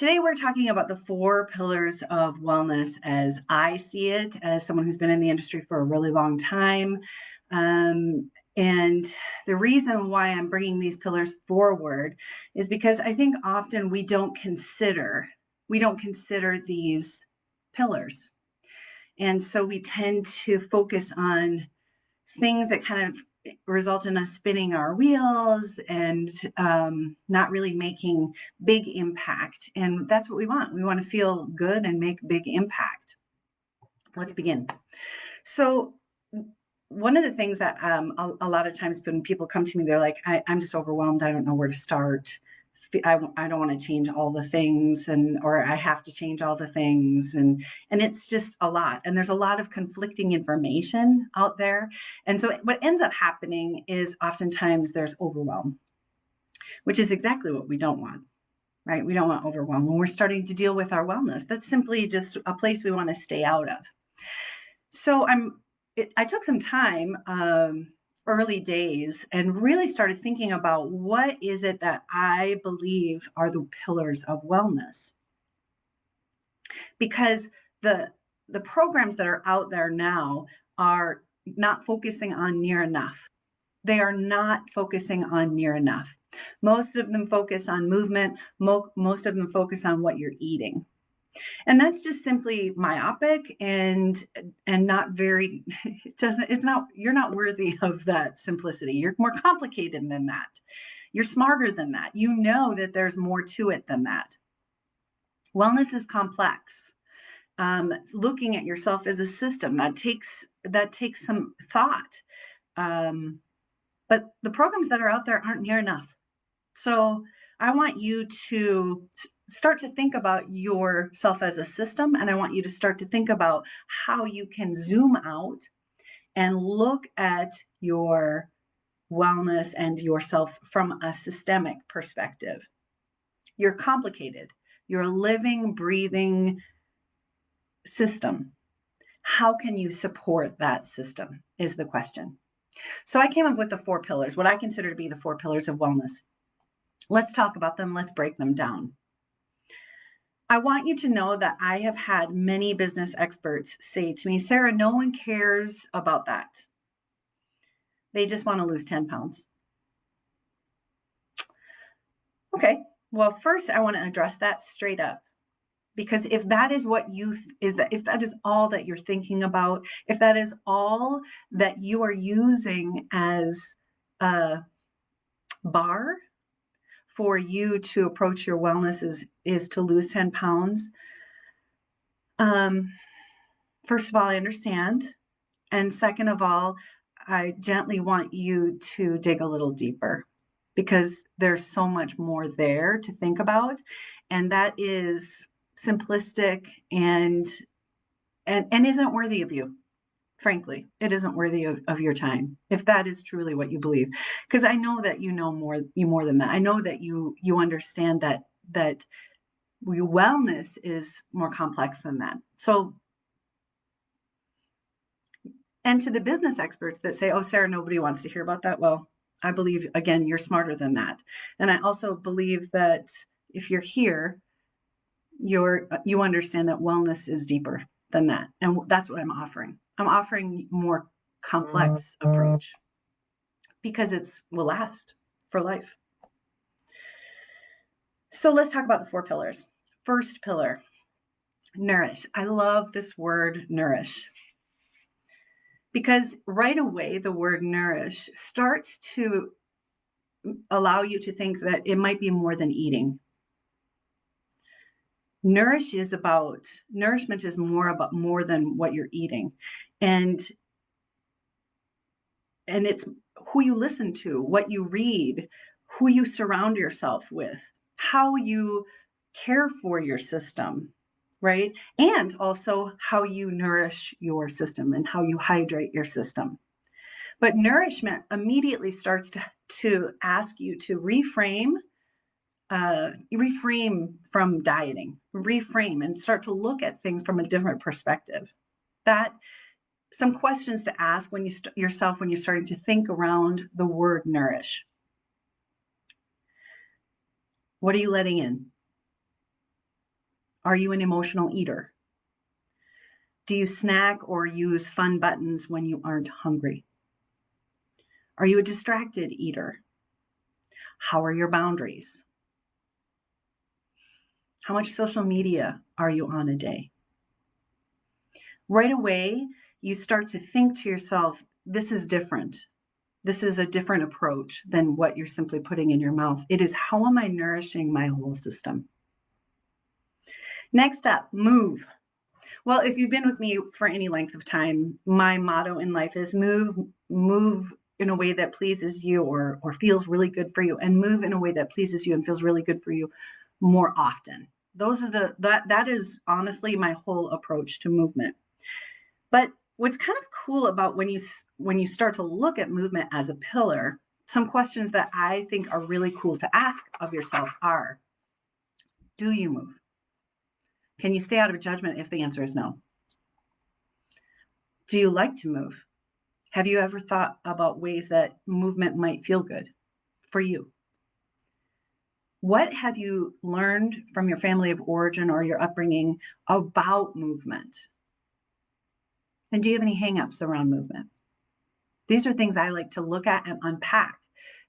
Today, we're talking about the four pillars of wellness as I see it, as someone who's been in the industry for a really long time. And the reason why I'm bringing these pillars forward is because I think often we don't consider these pillars. And so we tend to focus on things that kind of result in us spinning our wheels and not really making big impact. And that's what we want. We want to feel good and make big impact. Let's begin. So, one of the things that a lot of times when people come to me, they're like, I'm just overwhelmed. I don't know where to start. I don't want to change all the things, or I have to change all the things, and it's just a lot, and there's a lot of conflicting information out there. And so what ends up happening is oftentimes there's overwhelm, which is exactly what we don't want, right? We don't want overwhelm when we're starting to deal with our wellness. That's simply just a place we want to stay out of. So I took some time, early days, and really started thinking about what is it that I believe are the pillars of wellness. Because the programs that are out there now are not focusing on near enough. They are not focusing on near enough. Most of them focus on movement. Most of them focus on what you're eating. And that's just simply myopic and not very it's not you're not worthy of that simplicity. You're more complicated than that. You're smarter than that. You know that there's more to it than that. Wellness is complex. Looking at yourself as a system that takes some thought. But the programs that are out there aren't near enough. So I want you to start to think about yourself as a system, and I want you to start to think about how you can zoom out and look at your wellness and yourself from a systemic perspective. You're complicated. You're a living, breathing system. How can you support that system is the question. So I came up with the four pillars, what I consider to be the four pillars of wellness. Let's talk about them. Let's break them down. I want you to know that I have had many business experts say to me, Sarah, no one cares about that. They just want to lose 10 pounds. Okay, well, first I want to address that straight up. Because if that is if that is all that you're thinking about, if that is all that you are using as a bar for you to approach your wellness is to lose 10 pounds. First of all, I understand. And second of all, I gently want you to dig a little deeper because there's so much more there to think about. And that is simplistic and isn't worthy of you. Frankly, it isn't worthy of your time if that is truly what you believe. Because I know that you know more than that. I know that you understand that wellness is more complex than that. So, and to the business experts that say, "Oh, Sarah, nobody wants to hear about that." Well, I believe again you're smarter than that, and I also believe that if you're here, you understand that wellness is deeper than that, and that's what I'm offering. I'm offering more complex approach because will last for life. So let's talk about the four pillars. First pillar, nourish. I love this word nourish because right away the word nourish starts to allow you to think that it might be more than eating. Nourishment is more than what you're eating. And it's who you listen to, what you read, who you surround yourself with, how you care for your system, right? And also how you nourish your system and how you hydrate your system. But nourishment immediately starts to ask you to reframe from dieting, reframe and start to look at things from a different perspective. That some questions to ask when yourself when you're starting to think around the word nourish. What are you letting in? Are you an emotional eater? Do you snack or use fun buttons when you aren't hungry? Are you a distracted eater? How are your boundaries? How much social media are you on a day? Right away, you start to think to yourself, this is different. This is a different approach than what you're simply putting in your mouth. It is, how am I nourishing my whole system? Next up, move. Well, if you've been with me for any length of time, my motto in life is move in a way that pleases you or feels really good for you, and move in a way that pleases you and feels really good for you more often. Those are that is honestly my whole approach to movement. But what's kind of cool about when you start to look at movement as a pillar, some questions that I think are really cool to ask of yourself are, do you move? Can you stay out of judgment if the answer is no? Do you like to move? Have you ever thought about ways that movement might feel good for you? What have you learned from your family of origin or your upbringing about movement? And do you have any hangups around movement? These are things I like to look at and unpack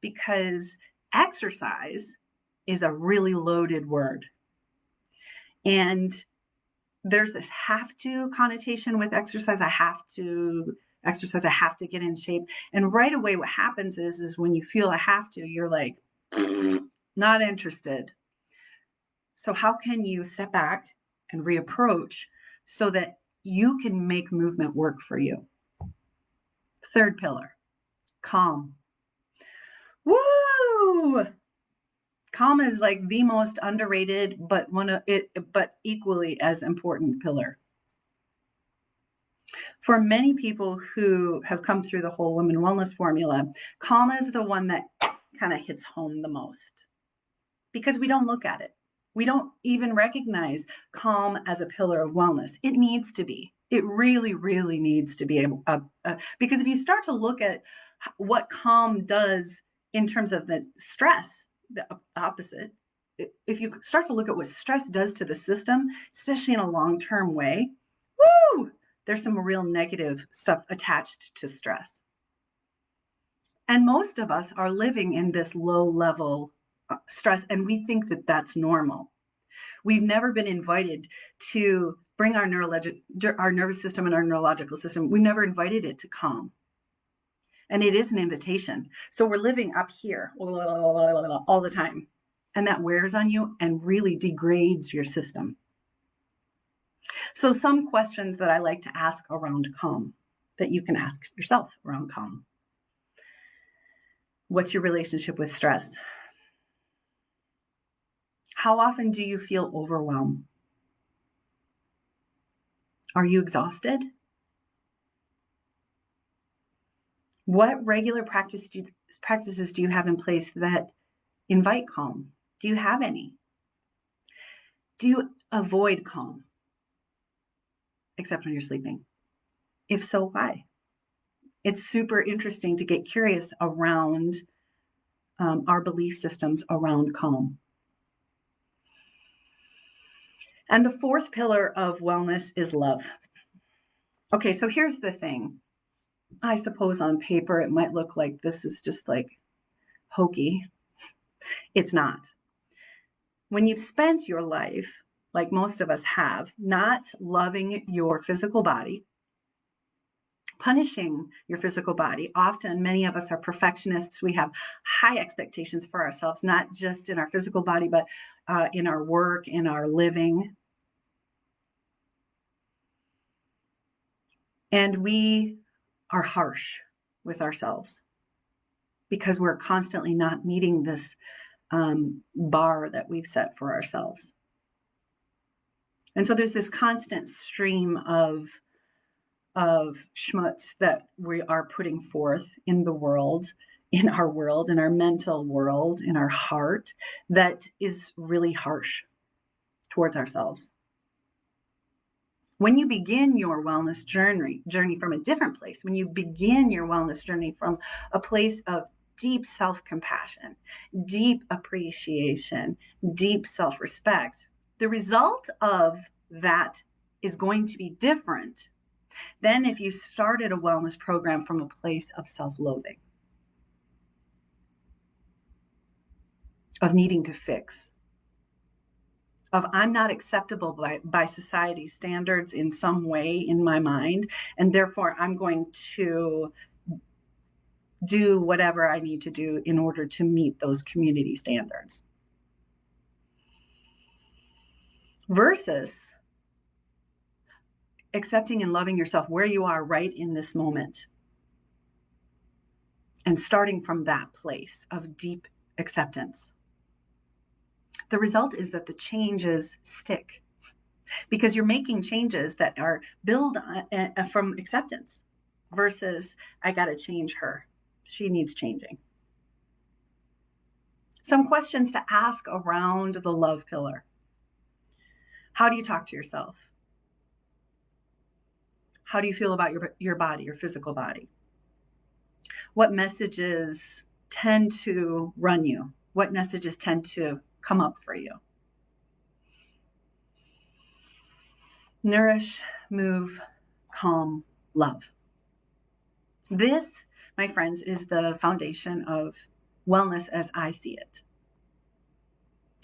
because exercise is a really loaded word. And there's this have to connotation with exercise. I have to exercise, I have to get in shape. And right away, what happens is when you feel I have to, you're like, not interested. So, how can you step back and reapproach so that you can make movement work for you? Third pillar, calm. Woo! Calm is like the most underrated, but equally as important pillar. For many people who have come through the whole women wellness formula, calm is the one that kind of hits home the most because we don't look at it. We don't even recognize calm as a pillar of wellness. It needs to be. It really, really needs to be able, because if you start to look at what calm does in terms of the stress, the opposite, if you start to look at what stress does to the system, especially in a long-term way, woo, there's some real negative stuff attached to stress. And most of us are living in this low level stress, and we think that that's normal. We've never been invited to bring our nervous system and our neurological system. We never invited it to calm. And it is an invitation. So we're living up here all the time. And that wears on you and really degrades your system. So some questions that I like to ask around calm that you can ask yourself around calm. What's your relationship with stress? How often do you feel overwhelmed? Are you exhausted? What regular practices do you have in place that invite calm? Do you have any? Do you avoid calm? Except when you're sleeping? If so, why? It's super interesting to get curious around our belief systems around calm. And the fourth pillar of wellness is love. Okay, so here's the thing. I suppose on paper it might look like this is just like hokey. It's not. When you've spent your life, like most of us have, not loving your physical body, punishing your physical body. Often, many of us are perfectionists. We have high expectations for ourselves, not just in our physical body, but in our work, in our living. And we are harsh with ourselves because we're constantly not meeting this bar that we've set for ourselves. And so there's this constant stream of schmutz that we are putting forth in the world, in our mental world, in our heart, that is really harsh towards ourselves. When you begin your wellness journey from a different place, when you begin your wellness journey from a place of deep self-compassion, deep appreciation, deep self-respect, The result of that is going to be different than if you started a wellness program from a place of self-loathing, of needing to fix, of I'm not acceptable by society's standards in some way in my mind, and therefore I'm going to do whatever I need to do in order to meet those community standards. Versus accepting and loving yourself where you are right in this moment and starting from that place of deep acceptance. The result is that the changes stick because you're making changes that are built from acceptance versus I got to change her. She needs changing. Some questions to ask around the love pillar. How do you talk to yourself? How do you feel about your body, your physical body? What messages tend to run you? What messages tend to come up for you? Nourish, move, calm, love. This, my friends, is the foundation of wellness as I see it.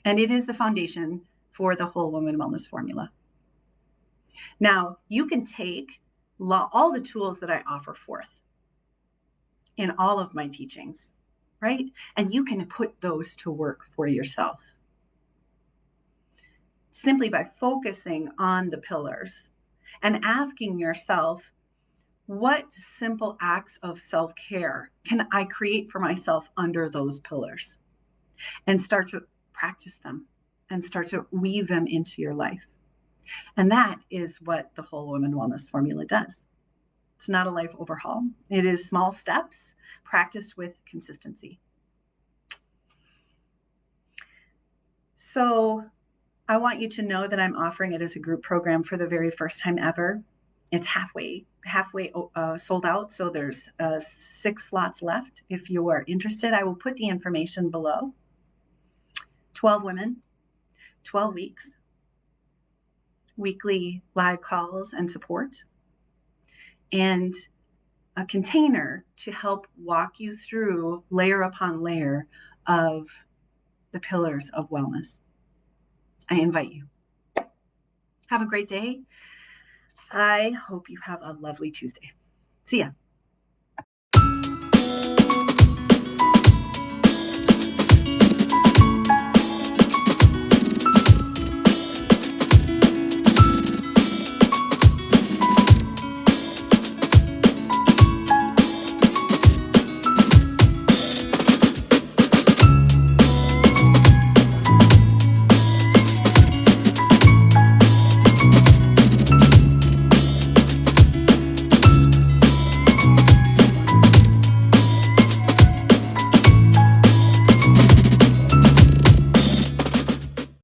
And it is the foundation for the Whole Woman Wellness Formula. Now, you can take all the tools that I offer forth in all of my teachings, right? And you can put those to work for yourself simply by focusing on the pillars and asking yourself, what simple acts of self-care can I create for myself under those pillars? And start to practice them and start to weave them into your life. And that is what the Whole Woman Wellness Formula does. It's not a life overhaul. It is small steps practiced with consistency. So I want you to know that I'm offering it as a group program for the very first time ever. It's halfway sold out. So there's 6 slots left. If you are interested, I will put the information below. 12 women, 12 weeks, weekly live calls and support, and a container to help walk you through layer upon layer of the pillars of wellness. I invite you. Have a great day. I hope you have a lovely Tuesday. See ya.